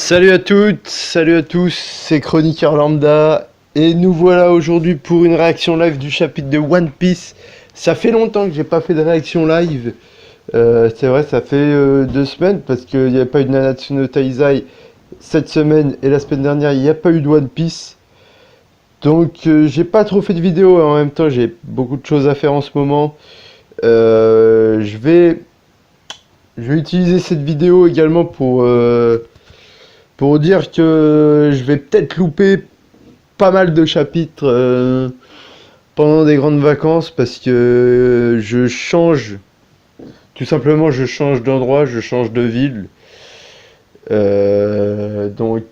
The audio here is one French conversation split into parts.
Salut à toutes, salut à tous, c'est Chroniqueur Lambda et nous voilà aujourd'hui pour une réaction live du chapitre de One Piece. Ça fait longtemps que j'ai pas fait de réaction live, c'est vrai, ça fait 2 semaines parce qu'il n'y avait pas eu de Nanatsu no Taizai cette semaine et la semaine dernière il n'y a pas eu de One Piece. Donc j'ai pas trop fait de vidéo et en même temps j'ai beaucoup de choses à faire en ce moment. Je vais utiliser cette vidéo également pour dire que je vais peut-être louper pas mal de chapitres pendant des grandes vacances parce que je change, tout simplement je change d'endroit, je change de ville. Donc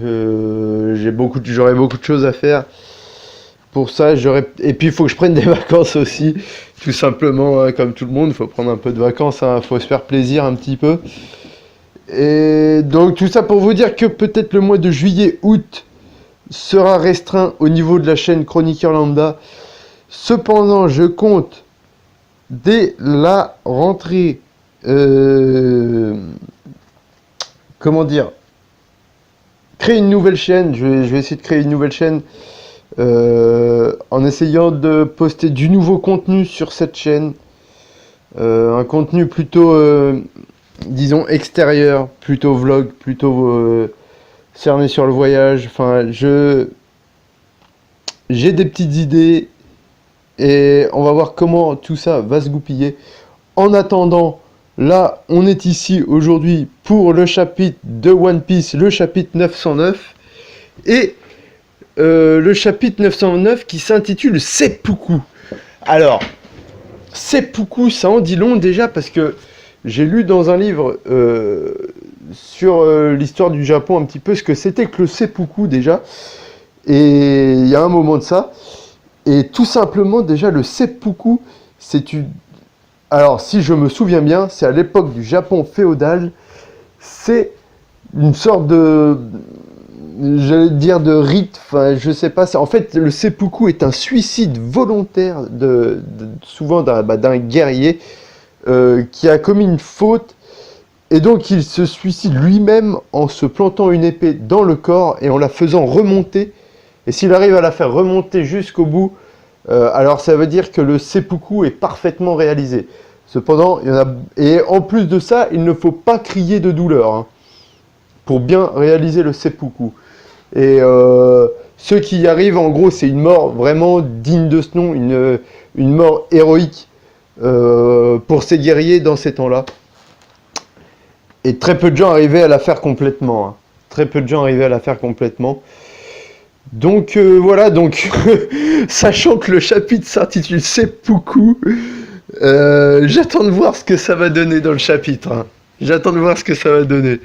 j'aurai beaucoup de choses à faire. Pour ça, et puis il faut que je prenne des vacances aussi, tout simplement, hein, comme tout le monde, il faut prendre un peu de vacances, il faut se faire plaisir un petit peu. Et donc tout ça pour vous dire que peut-être le mois de juillet-août sera restreint au niveau de la chaîne Chroniqueur Lambda. Cependant, je compte dès la rentrée, comment dire, créer une nouvelle chaîne. Je vais essayer de créer une nouvelle chaîne en essayant de poster du nouveau contenu sur cette chaîne. Un contenu plutôt, disons, extérieur, plutôt vlog, plutôt cerné sur le voyage. Enfin, j'ai des petites idées et on va voir comment tout ça va se goupiller. En attendant, là, on est ici aujourd'hui pour le chapitre de One Piece, le chapitre 909. Et le chapitre 909 qui s'intitule Seppuku. Alors, Seppuku, ça en dit long déjà parce que j'ai lu dans un livre sur l'histoire du Japon un petit peu ce que c'était que le Seppuku déjà. Et il y a un moment de ça. Et tout simplement déjà le Seppuku, c'est une... Alors si je me souviens bien, c'est à l'époque du Japon féodal. C'est une sorte de... J'allais dire de rite, enfin je sais pas. En fait le seppuku est un suicide volontaire souvent d'un guerrier qui a commis une faute et donc il se suicide lui-même en se plantant une épée dans le corps et en la faisant remonter. Et s'il arrive à la faire remonter jusqu'au bout, alors ça veut dire que le seppuku est parfaitement réalisé. Cependant, et en plus de ça, il ne faut pas crier de douleur hein, pour bien réaliser le seppuku. Et ceux qui y arrivent, en gros, c'est une mort vraiment digne de ce nom, une mort héroïque pour ces guerriers dans ces temps-là. Et très peu de gens arrivaient à la faire complètement. Hein. Très peu de gens arrivaient à la faire complètement. Donc voilà, donc sachant que le chapitre s'intitule Seppuku, j'attends de voir ce que ça va donner dans le chapitre. Hein. J'attends de voir ce que ça va donner.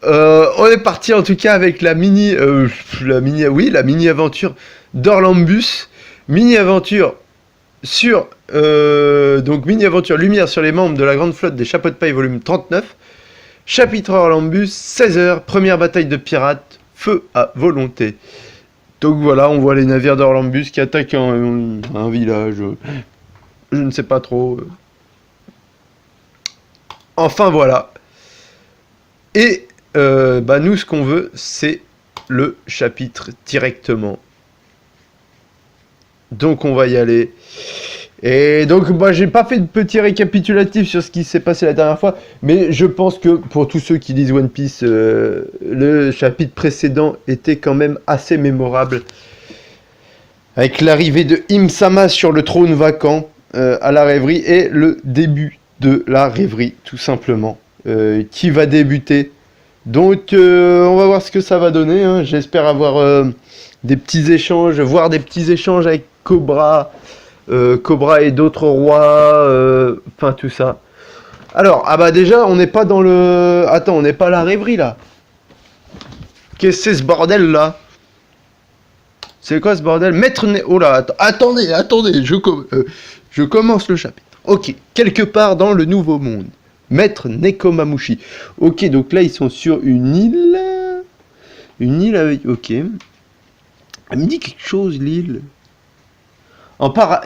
On est parti en tout cas avec la mini aventure d'Orlambus, mini aventure sur donc mini aventure lumière sur les membres de la grande flotte des chapeaux de paille volume 39, chapitre Orlambus, 16h, première bataille de pirates, feu à volonté. Donc voilà, on voit les navires d'Orlambus qui attaquent un village, je ne sais pas trop. Enfin voilà. Et nous, ce qu'on veut, c'est le chapitre directement. Donc, on va y aller. Et donc, moi, j'ai pas fait de petit récapitulatif sur ce qui s'est passé la dernière fois, mais je pense que pour tous ceux qui lisent One Piece, le chapitre précédent était quand même assez mémorable. Avec l'arrivée de Im-sama sur le trône vacant à la rêverie et le début de la rêverie, tout simplement, qui va débuter. Donc on va voir ce que ça va donner, hein. J'espère avoir des petits échanges, voire des petits échanges avec Cobra et d'autres rois, enfin tout ça. Alors, ah bah déjà, on n'est pas dans le... Attends, on n'est pas à la rêverie là. Qu'est-ce que c'est ce bordel là? C'est quoi ce bordel? Oh là, attendez, je commence le chapitre. Ok, quelque part dans le nouveau monde. Maître Nekomamushi. Ok, donc là, ils sont sur une île. Une île avec... Ok. Elle me dit quelque chose, l'île.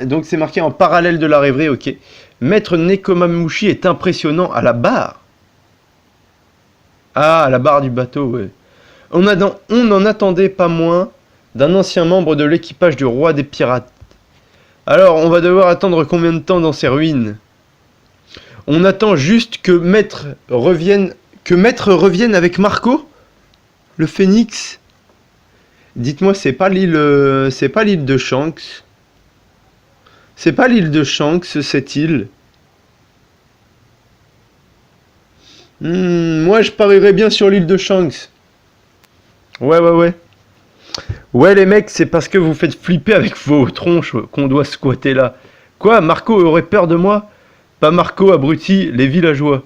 Donc, c'est marqué en parallèle de la rêverie, ok. Maître Nekomamushi est impressionnant à la barre. Ah, la barre du bateau, ouais. On n'en attendait pas moins d'un ancien membre de l'équipage du roi des pirates. Alors, on va devoir attendre combien de temps dans ces ruines? On attend juste que Maître revienne avec Marco, le phénix. Dites-moi, c'est pas l'île de Shanks. C'est pas l'île de Shanks, cette île. Moi, je parierais bien sur l'île de Shanks. Ouais, ouais, ouais. Ouais, les mecs, c'est parce que vous faites flipper avec vos tronches qu'on doit squatter là. Quoi, Marco aurait peur de moi? Pas Marco, abruti, les villageois.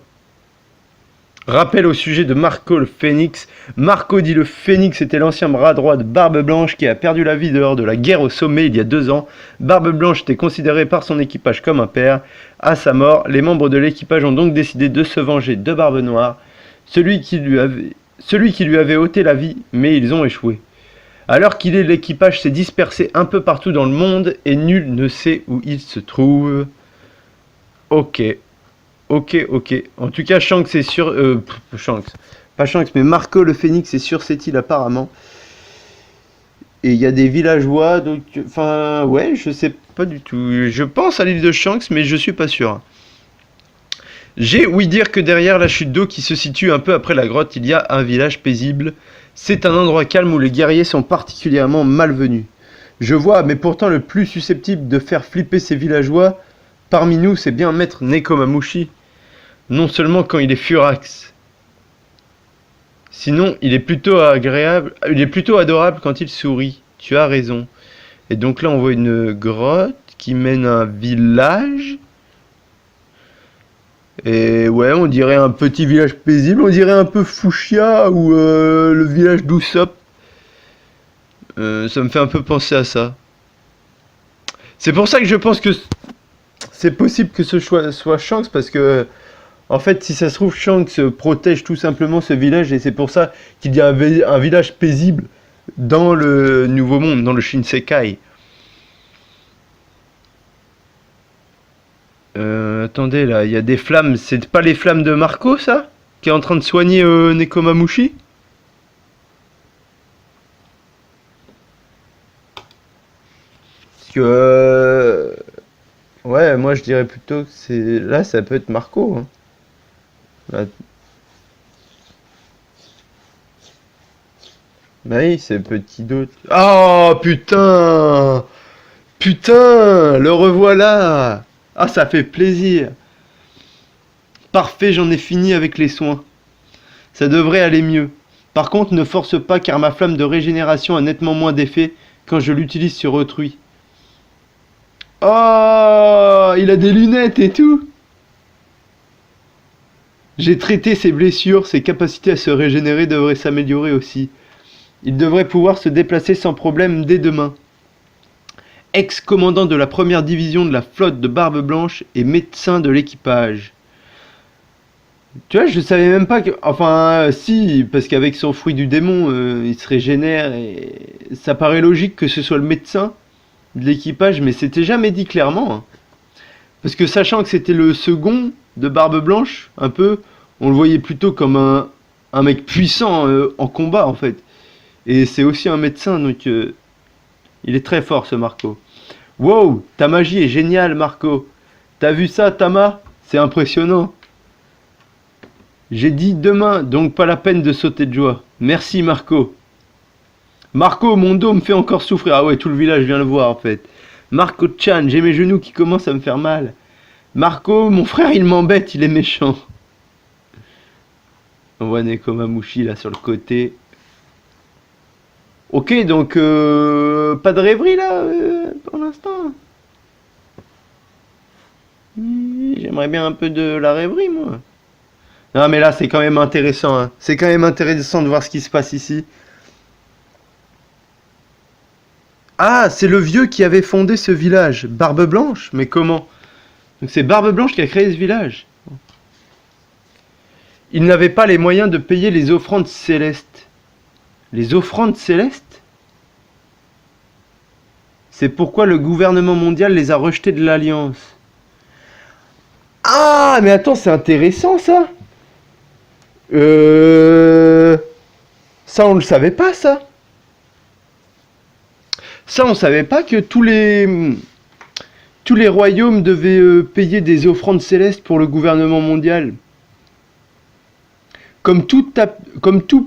Rappel au sujet de Marco le Phénix. Marco dit le Phénix était l'ancien bras droit de Barbe Blanche qui a perdu la vie lors de la guerre au sommet il y a 2 ans. Barbe Blanche était considéré par son équipage comme un père. À sa mort, les membres de l'équipage ont donc décidé de se venger de Barbe Noire, celui qui lui avait ôté la vie, mais ils ont échoué. Alors qu'il est, l'équipage s'est dispersé un peu partout dans le monde et nul ne sait où il se trouve. Ok. Ok, ok. En tout cas, Shanks est sur... Shanks. Pas Shanks, mais Marco le Phénix est sur cette île apparemment. Et il y a des villageois, donc... Enfin, ouais, je sais pas du tout. Je pense à l'île de Shanks, mais je suis pas sûr. J'ai ouï dire que derrière la chute d'eau qui se situe un peu après la grotte, il y a un village paisible. C'est un endroit calme où les guerriers sont particulièrement malvenus. Je vois, mais pourtant le plus susceptible de faire flipper ces villageois, parmi nous, c'est bien Maître Nekomamushi. Non seulement quand il est furax. Sinon, il est plutôt adorable quand il sourit. Tu as raison. Et donc là, on voit une grotte qui mène à un village. Et ouais, on dirait un petit village paisible. On dirait un peu Fuchsia ou le village d'Usopp. Ça me fait un peu penser à ça. C'est pour ça que je pense que c'est possible que ce soit Shanks parce que... En fait, si ça se trouve, Shanks protège tout simplement ce village et c'est pour ça qu'il y a un village paisible dans le Nouveau Monde, dans le Shinsekai. Attendez, là, il y a des flammes. C'est pas les flammes de Marco, ça? Qui est en train de soigner Nekomamushi? Parce que... ouais, moi je dirais plutôt que c'est... Là, ça peut être Marco, hein. Bah oui, c'est petit doute. Oh putain! Putain! Le revoilà! Ah, ça fait plaisir! Parfait, j'en ai fini avec les soins. Ça devrait aller mieux. Par contre, ne force pas car ma flamme de régénération a nettement moins d'effet quand je l'utilise sur autrui. Oh! Il a des lunettes et tout! J'ai traité ses blessures, ses capacités à se régénérer devraient s'améliorer aussi. Il devrait pouvoir se déplacer sans problème dès demain. Ex-commandant de la première division de la flotte de Barbe Blanche et médecin de l'équipage. Tu vois, je savais même pas que... Enfin, si, parce qu'avec son fruit du démon, il se régénère et... Ça paraît logique que ce soit le médecin de l'équipage, mais c'était jamais dit clairement. Hein. Parce que sachant que c'était le second de Barbe Blanche, un peu, on le voyait plutôt comme un mec puissant en combat, en fait. Et c'est aussi un médecin, donc il est très fort ce Marco. Wow, ta magie est géniale Marco. T'as vu ça Tama? C'est impressionnant. J'ai dit demain, donc pas la peine de sauter de joie. Merci Marco. Marco, mon dos me fait encore souffrir. Ah ouais, tout le village vient le voir en fait. Marco Chan, j'ai mes genoux qui commencent à me faire mal. Marco, mon frère il m'embête, il est méchant. On voit Nekomamushi là sur le côté. Ok, donc pas de rêverie là pour l'instant. J'aimerais bien un peu de la rêverie moi. Non mais là c'est quand même intéressant. Hein. C'est quand même intéressant de voir ce qui se passe ici. Ah, c'est le vieux qui avait fondé ce village. Barbe Blanche? Mais comment? Donc c'est Barbe Blanche qui a créé ce village. Il n'avait pas les moyens de payer les offrandes célestes. Les offrandes célestes? C'est pourquoi le gouvernement mondial les a rejetées de l'Alliance. Ah, mais attends, c'est intéressant ça. Euh... Ça, on le savait pas, ça. Ça, on savait pas que tous les royaumes devaient payer des offrandes célestes pour le gouvernement mondial. Comme tout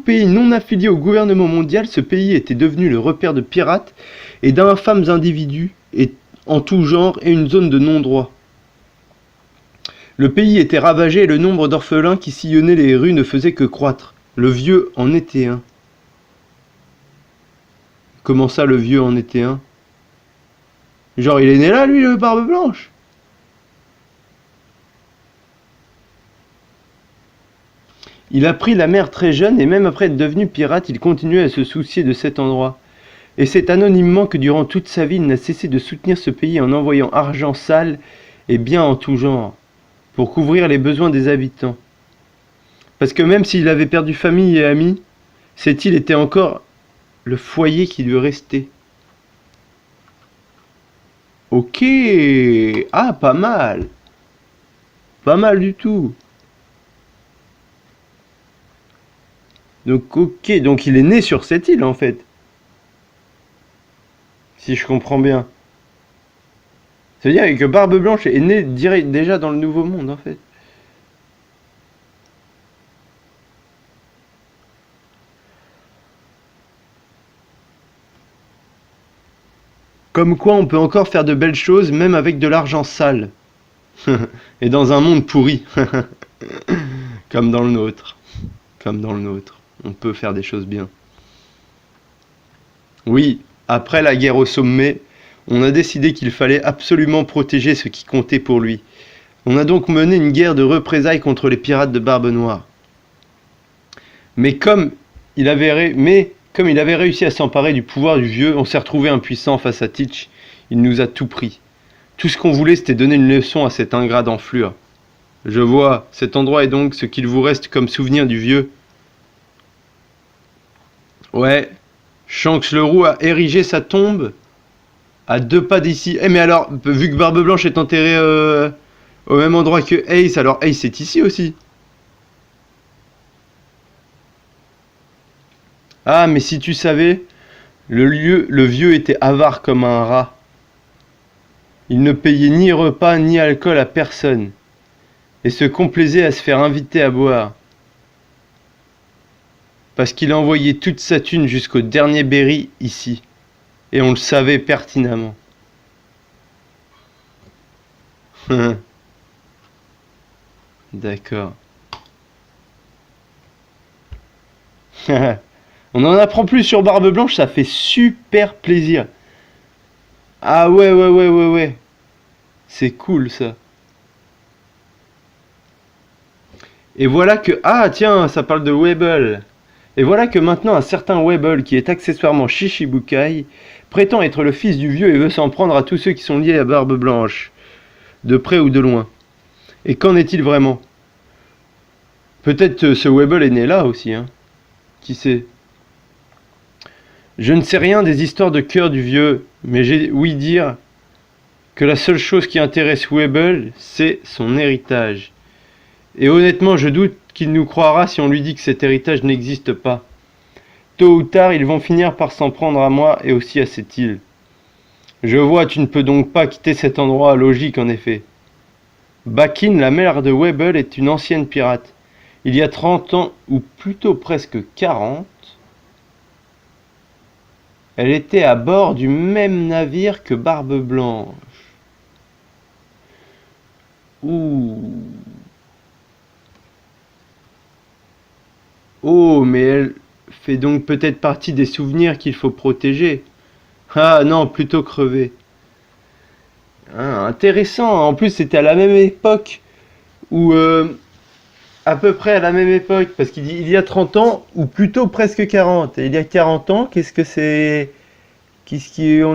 pays non affilié au gouvernement mondial, ce pays était devenu le repère de pirates et d'infâmes individus en tout genre et une zone de non-droit. Le pays était ravagé et le nombre d'orphelins qui sillonnaient les rues ne faisait que croître. Le vieux en était un. Comment ça, le vieux en était un? Genre, il est né là, lui, le barbe blanche? Il a pris la mer très jeune et même après être devenu pirate, il continuait à se soucier de cet endroit. Et c'est anonymement que durant toute sa vie, il n'a cessé de soutenir ce pays en envoyant argent sale et biens en tout genre, pour couvrir les besoins des habitants. Parce que même s'il avait perdu famille et amis, cette île était encore le foyer qui lui restait. Ok, ah pas mal, pas mal du tout. Donc ok, donc il est né sur cette île en fait, si je comprends bien. Ça veut dire que Barbe Blanche est née déjà dans le Nouveau Monde en fait. Comme quoi on peut encore faire de belles choses même avec de l'argent sale. Et dans un monde pourri. Comme dans le nôtre. Comme dans le nôtre. On peut faire des choses bien. Oui, après la guerre au sommet, on a décidé qu'il fallait absolument protéger ce qui comptait pour lui. On a donc mené une guerre de représailles contre les pirates de Barbe Noire. Mais comme il avait réussi à s'emparer du pouvoir du vieux, on s'est retrouvé impuissant face à Teach. Il nous a tout pris. Tout ce qu'on voulait, c'était donner une leçon à cet ingrat d'enflure. Je vois, cet endroit est donc ce qu'il vous reste comme souvenir du vieux. Ouais, Shanks le Roux a érigé sa tombe à 2 pas d'ici. Eh mais alors, vu que Barbe Blanche est enterrée au même endroit que Ace, alors Ace est ici aussi. Ah, mais si tu savais, le vieux était avare comme un rat. Il ne payait ni repas ni alcool à personne, et se complaisait à se faire inviter à boire. Parce qu'il envoyait toute sa thune jusqu'au dernier Berry ici, et on le savait pertinemment. D'accord. On en apprend plus sur Barbe Blanche, ça fait super plaisir. Ah ouais. C'est cool ça. Et voilà que... Ah tiens, ça parle de Weble. Et voilà que maintenant un certain Weble, qui est accessoirement Shichibukai, prétend être le fils du vieux et veut s'en prendre à tous ceux qui sont liés à Barbe Blanche, de près ou de loin. Et qu'en est-il vraiment? Peut-être ce Weble est né là aussi, hein. Qui sait? Je ne sais rien des histoires de cœur du vieux, mais j'ai ouï dire que la seule chose qui intéresse Weble, c'est son héritage. Et honnêtement, je doute qu'il nous croira si on lui dit que cet héritage n'existe pas. Tôt ou tard, ils vont finir par s'en prendre à moi et aussi à cette île. Je vois, tu ne peux donc pas quitter cet endroit, logique en effet. Bakin, la mère de Weble, est une ancienne pirate. Il y a 30 ans, ou plutôt presque 40, elle était à bord du même navire que Barbe Blanche. Ouh. Oh, mais elle fait donc peut-être partie des souvenirs qu'il faut protéger. Ah non, plutôt crever. Ah, intéressant. En plus, c'était à la même époque où... à peu près à la même époque, parce qu'il dit il y a 30 ans, ou plutôt presque 40. Et il y a 40 ans, qu'est-ce qu'on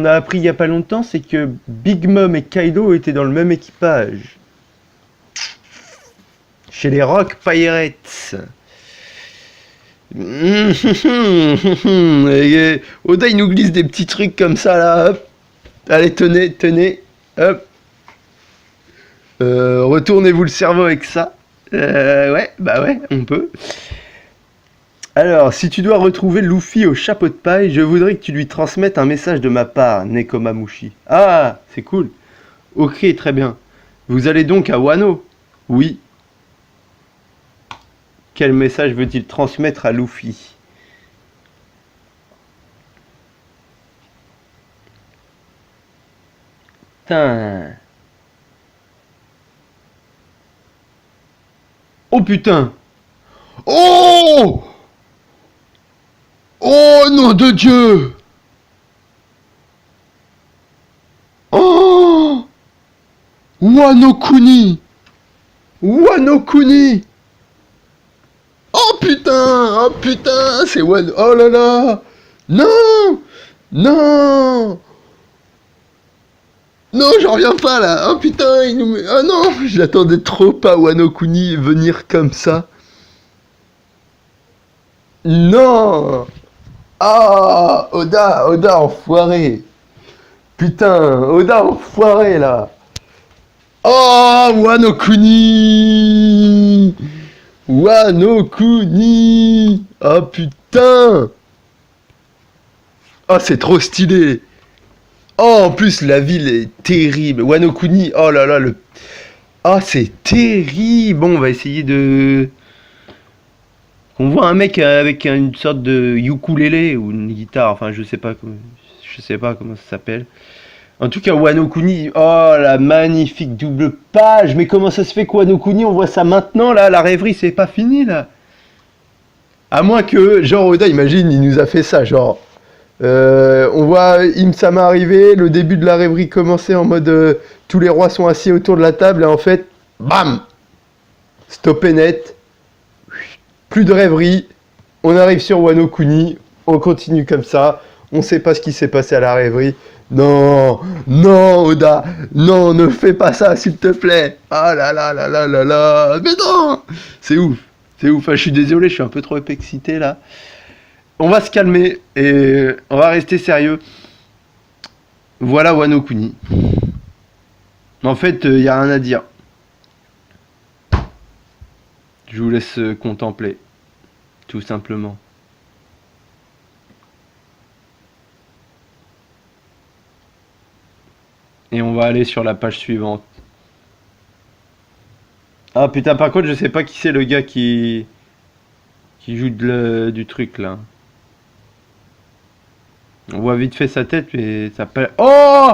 a appris il n'y a pas longtemps, c'est que Big Mom et Kaido étaient dans le même équipage. Chez les Rock Pirates. Et Oda il nous glisse des petits trucs comme ça là, hop. Allez tenez, hop. Retournez-vous le cerveau avec ça. Ouais, bah ouais, on peut. Alors, si tu dois retrouver Luffy au chapeau de paille, je voudrais que tu lui transmettes un message de ma part, Nekomamushi. Ah, c'est cool. Ok, très bien. Vous allez donc à Wano? Oui. Quel message veut-il transmettre à Luffy? Putain. Oh putain. Oh! Oh nom de Dieu! Oh! Wano Kuni! Wano Kuni! Oh putain! Oh putain! C'est Wano... Oh là là! Non! Non! Non, j'en reviens pas là! Oh putain, il nous met... Oh non! Je l'attendais trop pas, Wano Kuni, venir comme ça. Non! Ah! Oda! Oda, enfoiré! Putain! Oda, enfoiré là! Oh! Wano Kuni! Wano Kuni! Oh putain! Oh, c'est trop stylé! Oh, en plus, la ville est terrible. Wano Kuni, oh là là, le... Oh, c'est terrible! Bon, on va essayer de... On voit un mec avec une sorte de ukulélé ou une guitare, enfin, je sais pas comment ça s'appelle. En tout cas, Wano Kuni, oh, la magnifique double page! Mais comment ça se fait que Wano Kuni, on voit ça maintenant, là? La rêverie, c'est pas fini, là! À moins que, genre, Oda, imagine, il nous a fait ça, genre... on voit Im-sama arriver, le début de la rêverie commencer en mode tous les rois sont assis autour de la table et en fait, bam, stoppé net, plus de rêverie, on arrive sur Wano Kuni, on continue comme ça, on sait pas ce qui s'est passé à la rêverie. Non, non Oda, non, ne fais pas ça s'il te plaît. Ah là là là là là là, mais non, c'est ouf, c'est ouf. Enfin, je suis désolé, je suis un peu trop excité là. On va se calmer et on va rester sérieux. Voilà Wano Kuni. En fait, il n'y a rien à dire. Je vous laisse contempler, tout simplement. Et on va aller sur la page suivante. Ah putain, par contre, je sais pas qui c'est le gars qui joue du truc là. On voit vite fait sa tête, mais ça s'appelle... Oh!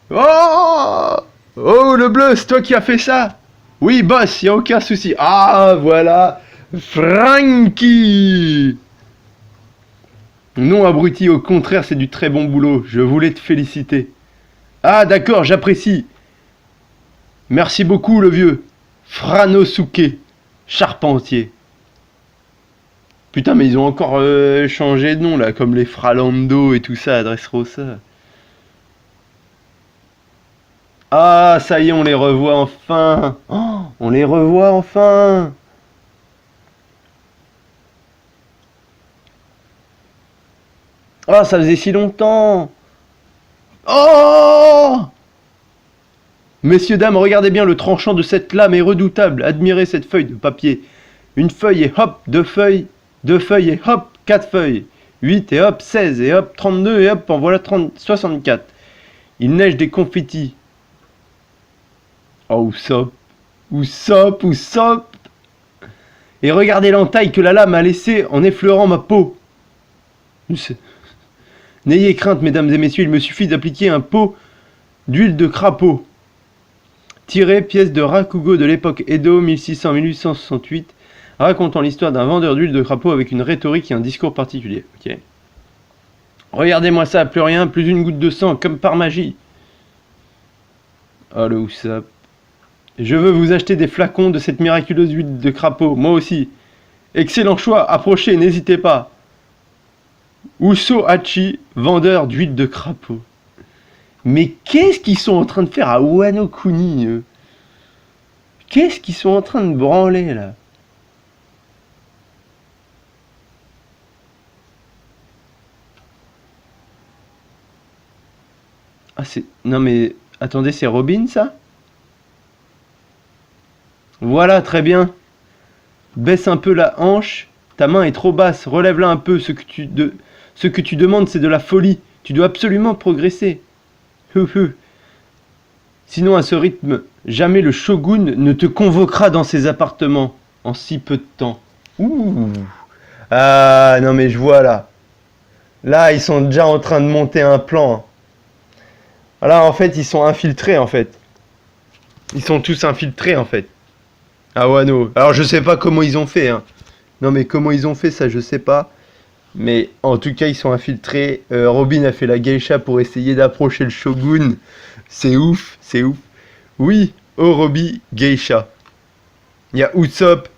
Oh! Oh, le bleu, c'est toi qui as fait ça? Oui, boss, y a aucun souci. Ah, voilà. Frankie! Non, abruti, au contraire, c'est du très bon boulot. Je voulais te féliciter. Ah, d'accord, j'apprécie. Merci beaucoup, le vieux. Franosuke, charpentier. Putain, mais ils ont encore changé de nom, là, comme les Fralando et tout ça, Dressrosa. Ah, ça y est, on les revoit enfin. Oh, on les revoit enfin. Ah, ça faisait si longtemps. Oh! Messieurs, dames, regardez bien le tranchant de cette lame est redoutable. Admirez cette feuille de papier. Une feuille et hop, deux feuilles et hop, quatre feuilles. 8 et hop, 16 et hop, 32 et hop, en voilà 64. Il neige des confettis. Oh, Usopp, Usopp, Usopp. Et regardez l'entaille que la lame a laissée en effleurant ma peau. N'ayez crainte, mesdames et messieurs, il me suffit d'appliquer un pot d'huile de crapaud. Tiré, pièce de Rakugo de l'époque Edo 1600-1868, racontant l'histoire d'un vendeur d'huile de crapaud avec une rhétorique et un discours particulier. Ok. Regardez-moi ça, plus rien, plus une goutte de sang, comme par magie. Oh le Usopp. Je veux vous acheter des flacons de cette miraculeuse huile de crapaud, moi aussi. Excellent choix, approchez, n'hésitez pas. Uso Hachi, vendeur d'huile de crapaud. Mais qu'est-ce qu'ils sont en train de faire à Wano Kuni, eux? Qu'est-ce qu'ils sont en train de branler, là? Ah, c'est... Non, mais... Attendez, c'est Robin, ça? Voilà, très bien. Baisse un peu la hanche. Ta main est trop basse. Relève-la un peu. Ce que tu demandes, c'est de la folie. Tu dois absolument progresser. Sinon, à ce rythme, jamais le shogun ne te convoquera dans ses appartements en si peu de temps. Ouh. Ah, non mais je vois là. Là, ils sont déjà en train de monter un plan. Là, en fait, ils sont infiltrés, en fait. Ils sont tous infiltrés, en fait. À Wano. Alors, je sais pas comment ils ont fait, hein. Non, mais comment ils ont fait, ça, je sais pas. Mais en tout cas, ils sont infiltrés. Robin a fait la geisha pour essayer d'approcher le shogun. C'est ouf, c'est ouf. Oui, Orobi Geisha. Il y a Usopp,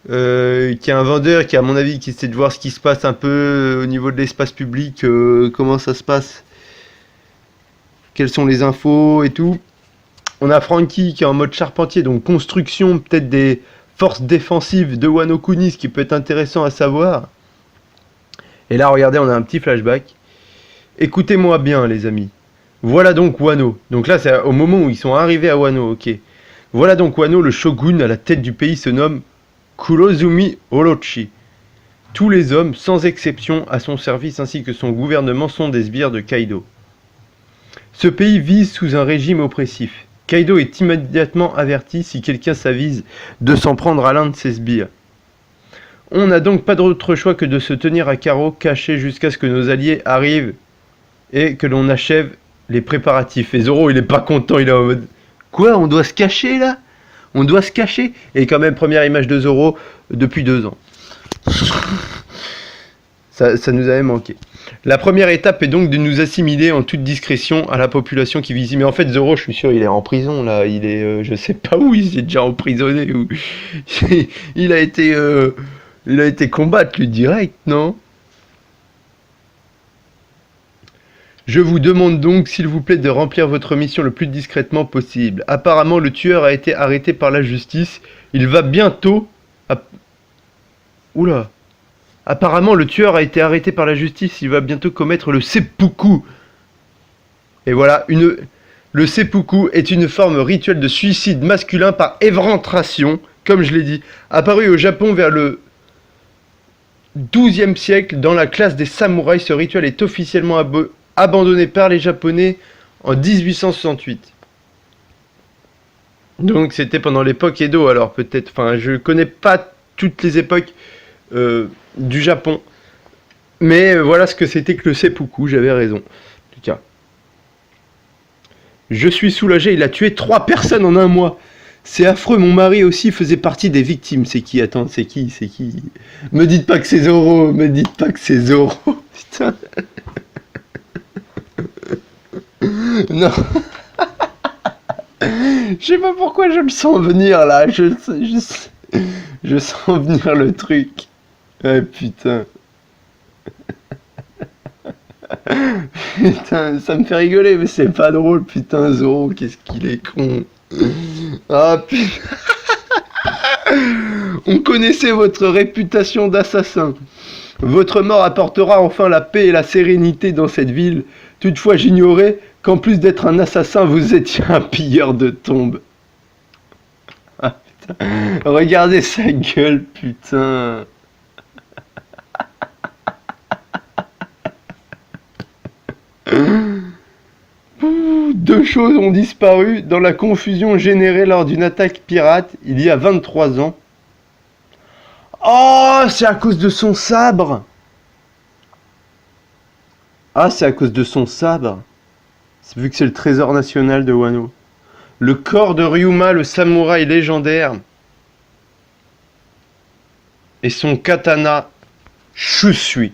qui est un vendeur, qui à mon avis, qui essaie de voir ce qui se passe un peu au niveau de l'espace public, comment ça se passe, quelles sont les infos et tout. On a Franky qui est en mode charpentier, donc construction peut-être des forces défensives de Wano Kuni, ce qui peut être intéressant à savoir. Et là, regardez, on a un petit flashback. Écoutez-moi bien, les amis. Voilà donc Wano. Donc là, c'est au moment où ils sont arrivés à Wano, ok. Voilà donc Wano, le shogun à la tête du pays se nomme Kurozumi Orochi. Tous les hommes, sans exception, à son service ainsi que son gouvernement sont des sbires de Kaido. Ce pays vise sous un régime oppressif. Kaido est immédiatement averti si quelqu'un s'avise de s'en prendre à l'un de ses sbires. On n'a donc pas d'autre choix que de se tenir à carreau, caché jusqu'à ce que nos alliés arrivent et que l'on achève les préparatifs. Et Zoro, il est pas content, il est en mode... Quoi, on doit se cacher là? On doit se cacher? Et quand même, première image de Zoro depuis 2 ans. Ça nous avait manqué. La première étape est donc de nous assimiler en toute discrétion à la population qui vit ici. Mais en fait, Zoro, je suis sûr, il est en prison là. Il est, je sais pas où, il s'est déjà emprisonné. Ou... il a été combattre lui direct, non? Je vous demande donc, s'il vous plaît, de remplir votre mission le plus discrètement possible. Apparemment, le tueur a été arrêté par la justice. Il va bientôt... Oula. Apparemment, le tueur a été arrêté par la justice. Il va bientôt commettre le seppuku. Et voilà, le seppuku est une forme rituelle de suicide masculin par éventration, comme je l'ai dit, apparu au Japon vers le XIIe siècle. Dans la classe des samouraïs, ce rituel est officiellement abandonné par les Japonais en 1868. Donc c'était pendant l'époque Edo, alors peut-être, enfin je connais pas toutes les époques du Japon, mais voilà ce que c'était que le seppuku, j'avais raison. En tout cas, je suis soulagé, il a tué 3 personnes en 1 mois. C'est affreux, mon mari aussi faisait partie des victimes. C'est qui? Attends, c'est qui? Me dites pas que c'est Zoro, me dites pas que c'est Zoro, putain. Non. Je sais pas pourquoi je le sens venir là. Je sens venir le truc. Ah putain. Putain, ça me fait rigoler, mais c'est pas drôle. Putain, Zoro, qu'est-ce qu'il est con. Ah putain. On connaissait votre réputation d'assassin. Votre mort apportera enfin la paix et la sérénité dans cette ville. Toutefois, j'ignorais qu'en plus d'être un assassin, vous étiez un pilleur de tombes. Ah, putain. Regardez sa gueule, putain. Deux choses ont disparu dans la confusion générée lors d'une attaque pirate il y a 23 ans. Oh, c'est à cause de son sabre. Ah, c'est à cause de son sabre. Vu que c'est le trésor national de Wano. Le corps de Ryuma, le samouraï légendaire. Et son katana Shusui.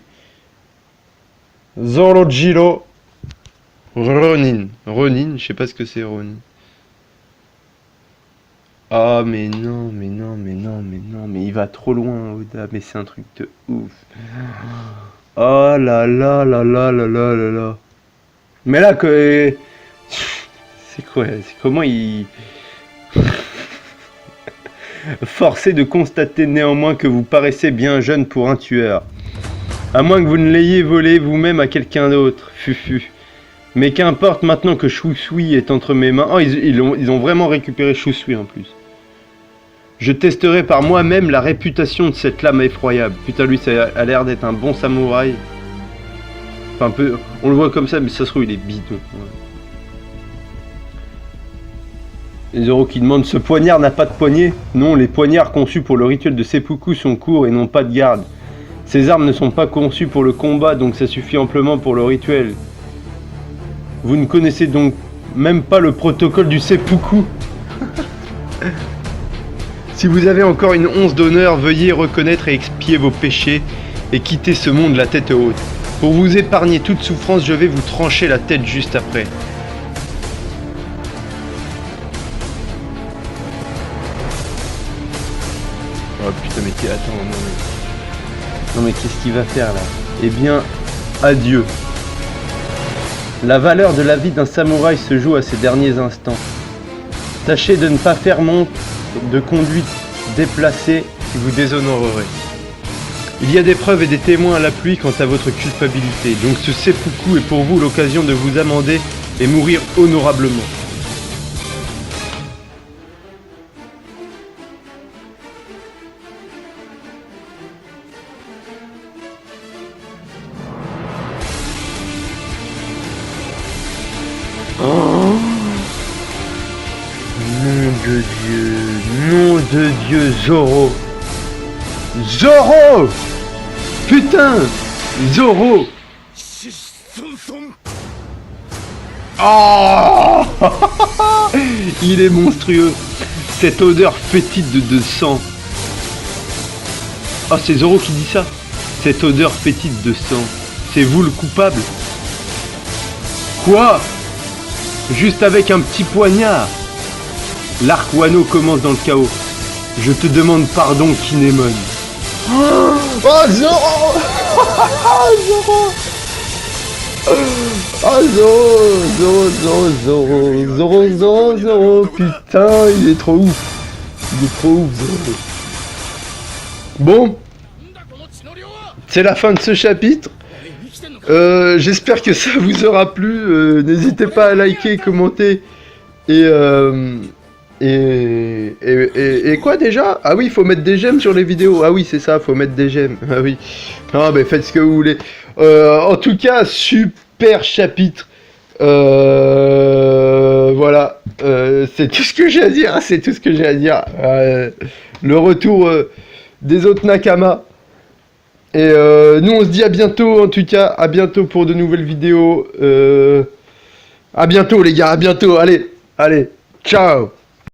Zorojiro Ronin. Ronin, je sais pas ce que c'est Ronin. Ah mais non, mais non, mais non, mais non, mais il va trop loin Oda, mais c'est un truc de ouf. Oh là là là là là là là là. Mais là que... C'est quoi? C'est comment il... Forcé de constater néanmoins que vous paraissez bien jeune pour un tueur. À moins que vous ne l'ayez volé vous-même à quelqu'un d'autre. Fufu. Mais qu'importe maintenant que Shusui est entre mes mains. Oh, ils ont vraiment récupéré Shusui en plus. Je testerai par moi-même la réputation de cette lame effroyable. Putain, lui, ça a l'air d'être un bon samouraï. Enfin, un peu... On le voit comme ça, mais ça se trouve, il est bidon. Ouais. Et Zoro qui demande, ce poignard n'a pas de poignée? Non, les poignards conçus pour le rituel de seppuku sont courts et n'ont pas de garde. Ces armes ne sont pas conçues pour le combat, donc ça suffit amplement pour le rituel. Vous ne connaissez donc même pas le protocole du seppuku. Si vous avez encore une once d'honneur, veuillez reconnaître et expier vos péchés et quitter ce monde la tête haute. Pour vous épargner toute souffrance, je vais vous trancher la tête juste après. Oh putain, mais attends, non mais qu'est-ce qu'il va faire là? Eh bien, adieu. La valeur de la vie d'un samouraï se joue à ses derniers instants. Tâchez de ne pas faire montre de conduite déplacée qui vous déshonorerait. Il y a des preuves et des témoins à la pluie quant à votre culpabilité, donc ce seppuku est pour vous l'occasion de vous amender et mourir honorablement. Oh, nom de Dieu, Zoro. Zoro! Putain! Zoro! Oh. Il est monstrueux. Cette odeur fétide de sang. Ah, c'est Zoro qui dit ça. Cette odeur fétide de sang. C'est vous le coupable? Quoi? Juste avec un petit poignard. L'arc Wano commence dans le chaos. Je te demande pardon, Kinemon. Oh, Zoro. Zoro. Zoro. Putain, il est trop ouf. Il est trop ouf, Zoro. Bon. C'est la fin de ce chapitre. J'espère que ça vous aura plu. N'hésitez pas à liker, commenter et quoi déjà? Ah oui, il faut mettre des j'aime sur les vidéos. Ah oui, c'est ça, faut mettre des j'aime. Ah oui. Ah ben faites ce que vous voulez. En tout cas, super chapitre. Voilà. C'est tout ce que j'ai à dire. C'est tout ce que j'ai à dire. Le retour des autres Nakama. Et nous on se dit à bientôt, en tout cas, à bientôt pour de nouvelles vidéos. À bientôt les gars, à bientôt, allez, ciao.